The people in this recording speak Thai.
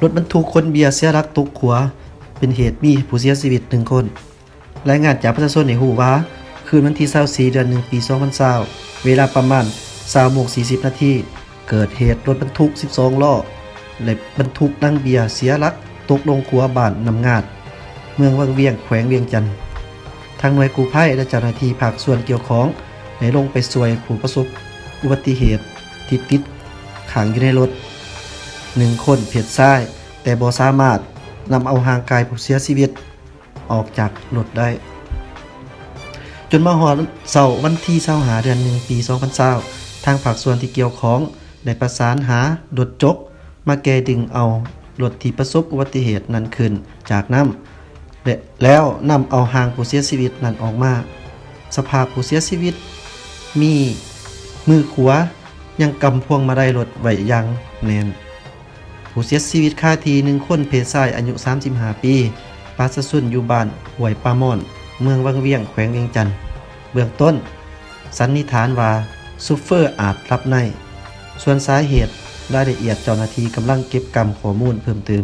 รถบรรทุกคนเบียร์เสียหลักตกขัวเป็นเหตุมีผู้เสียชีวิต1คนรายงานจากประชาชนในหูว่าคืนวันที่24เดือน1ปี2020เวลาประมาณ20:40 นาทีเกิดเหตุรถบรรทุก12ล้อและบรรทุกนั่งเบียร์เสียหลักตกลงขัวบ้านนำงาดเมืองวังเวียงแขวงเวียงจันทน์ทางหน่วยกู้ภัยและเจ้าหน้าที่ภาคส่วนเกี่ยวข้องได้ลงไปช่วยผู้ประสบอุบัติเหตุที่ติดขังอยู่ในรถ1คนเพศชายแต่บ่สามารถนำเอาร่างกายผู้เสียชีวิตออกจากรถได้จนมาฮอดเช้าวันที่25เดือน1ปี2020ทางภาคส่วนที่เกี่ยวข้องได้ประสานหารถจกมาแก้ดึงเอารถที่ประสบอุบัติเหตุนั้นขึ้นจากน้ำแล้วนำเอาร่างผู้เสียชีวิตนั้นออกมาสภาพผู้เสียชีวิตมีมือขวายังกำพวงมาลัยรถไว้อย่างแน่นผู้เสียชีวิตคาที่1คนเพศชายอายุ35ปีปราศสุนอยู่บ้านห้วยปลาม่อนเมืองวังเวียงแขวงเวียงจันทน์เบื้องต้นสันนิษฐานว่าซูเฟอร์อาจหลับในส่วนสาเหตุรายละเอียดเจ้าหน้าที่กำลังเก็บกำข้อมูลเพิ่มเติม